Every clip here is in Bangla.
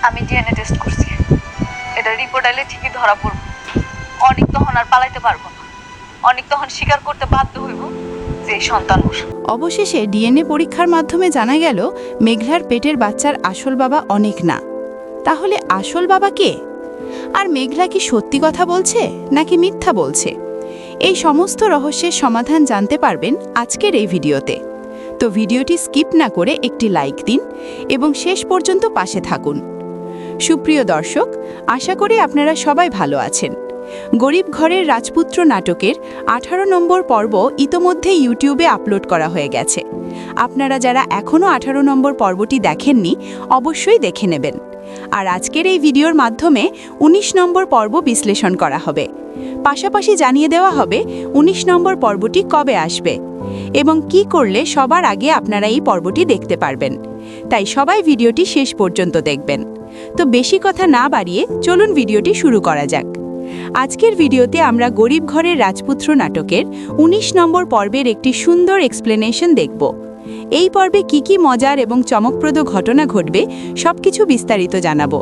আমি ডিএনএ টেস্ট করছি, এটা রিপোর্ট আইলে ঠিকই ধরা পড়ব। অনেক তখন আর পালাইতে পারবো না, অনেক তখন স্বীকার করতে বাধ্য হইব যে এই সন্তান ওর। অবশেষে ডিএনএ পরীক্ষার মাধ্যমে জানা গেল মেঘলার পেটের বাচ্চার আসল বাবা অনেক না। তাহলে আসল বাবা কে? আর মেঘলা কি সত্যি কথা বলছে নাকি মিথ্যা বলছে? এই সমস্ত রহস্যের সমাধান জানতে পারবেন আজকের এই ভিডিওতে। তো ভিডিওটি স্কিপ না করে একটি লাইক দিন এবং শেষ পর্যন্ত পাশে থাকুন। সুপ্রিয় দর্শক, আশা করি আপনারা সবাই ভালো আছেন। গরিব ঘরের রাজপুত্র নাটকের 18 নম্বর পর্ব ইতোমধ্যে ইউটিউবে আপলোড করা হয়ে গেছে। আপনারা যারা এখনও 18 নম্বর পর্বটি দেখেননি অবশ্যই দেখে নেবেন। আর আজকের এই ভিডিওর মাধ্যমে 19 নম্বর পর্ব বিশ্লেষণ করা হবে। পাশাপাশি জানিয়ে দেওয়া হবে 19 নম্বর পর্বটি কবে আসবে এবং কি করলে সবার আগে আপনারা এই পর্বটি দেখতে পারবেন। তাই সবাই ভিডিওটি শেষ পর্যন্ত দেখবেন। তো বেশি কথা না বাড়িয়ে চলুন ভিডিওটি শুরু করা যাক। আজকের ভিডিওতে আমরা গরিব ঘরের রাজপুত্র নাটকের 19 নম্বর পর্বের একটি সুন্দর এক্সপ্লেনেশন দেখব। এই পর্বে কি মজার এবং চমকপ্রদ ঘটনা ঘটবে সবকিছু বিস্তারিত জানাবো।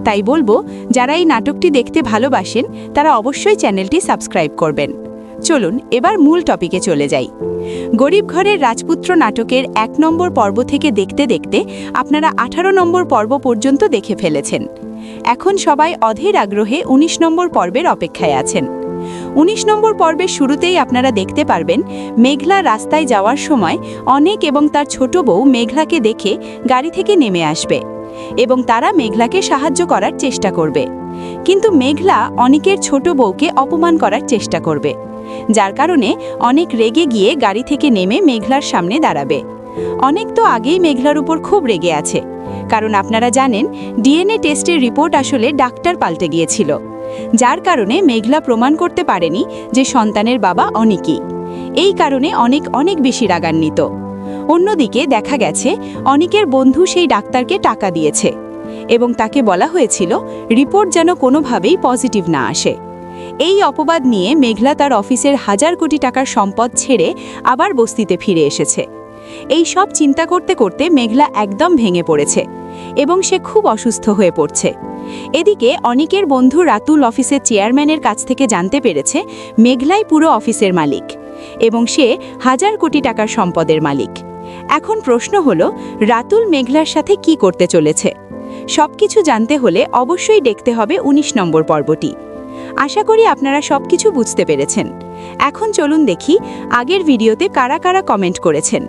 তাই বলবো, যারা এই নাটকটি দেখতে ভালোবাসেন তারা অবশ্যই চ্যানেলটি সাবস্ক্রাইব করবেন। চলুন এবার মূল টপিকে চলে যাই। গরিব ঘরের রাজপুত্র নাটকের 1 নম্বর পর্ব থেকে দেখতে দেখতে আপনারা 18 নম্বর পর্ব পর্যন্ত দেখে ফেলেছেন। এখন সবাই অধীর আগ্রহে 19 নম্বর পর্বের অপেক্ষায় আছেন। 19 নম্বর পর্বের শুরুতেই আপনারা দেখতে পারবেন মেঘলা রাস্তায় যাওয়ার সময় অনেক এবং তার ছোট বউ মেঘলাকে দেখে গাড়ি থেকে নেমে আসবে এবং তারা মেঘলাকে সাহায্য করার চেষ্টা করবে। কিন্তু মেঘলা অনেকের ছোট বউকে অপমান করার চেষ্টা করবে, যার কারণে অনেক রেগে গিয়ে গাড়ি থেকে নেমে মেঘলার সামনে দাঁড়াবে। অনেক তো আগেই মেঘলার উপর খুব রেগে আছে, কারণ আপনারা জানেন ডিএনএ টেস্টের রিপোর্ট আসলে ডাক্তার পাল্টে গিয়েছিল, যার কারণে মেঘলা প্রমাণ করতে পারেনি যে সন্তানের বাবা অনিকই। এই কারণে অনেক বেশি রাগান্বিত। অন্যদিকে দেখা গেছে অনিকের বন্ধু সেই ডাক্তারকে টাকা দিয়েছে এবং তাকে বলা হয়েছিল রিপোর্ট যেন কোনোভাবেই পজিটিভ না আসে। এই অপবাদ নিয়ে মেঘলা তার অফিসের 1000 কোটি টাকার সম্পদ ছেড়ে আবার বস্তিতে ফিরে এসেছে। এই সব চিন্তা করতে করতে মেঘলা একদম ভেঙে পড়েছে এবং সে খুব অসুস্থ হয়ে পড়ছে। এদিকে অনিকের বন্ধু রাতুল অফিসের চেয়ারম্যানের কাছ থেকে জানতে পেরেছে মেঘলাই পুরো অফিসের মালিক এবং সে 1000 কোটি টাকার সম্পদের মালিক। এখন প্রশ্ন হলো, রাতুল মেঘলার সাথে কি করতে চলেছে? সবকিছু জানতে হলে অবশ্যই দেখতে হবে 19 নম্বর পর্বটি। আশা করি আপনারা সবকিছু বুঝতে পেরেছেন। এখন চলুন দেখি আগের ভিডিওতে কারা কারা কমেন্ট করেছেন।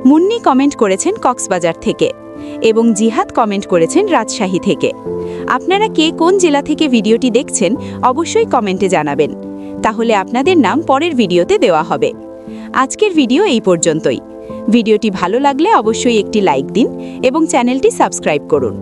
মুন্নি কমেন্ট করেছেন কক্সবাজার থেকে এবং জিহাদ কমেন্ট করেছেন রাজশাহী থেকে। আপনারা কে কোন জেলা থেকে ভিডিওটি দেখছেন অবশ্যই কমেন্টে জানাবেন, তাহলে আপনাদের নাম পরের ভিডিওতে দেওয়া হবে। আজকের ভিডিও এই পর্যন্তই। ভিডিওটি ভালো লাগলে অবশ্যই একটি লাইক দিন এবং চ্যানেলটি সাবস্ক্রাইব করুন।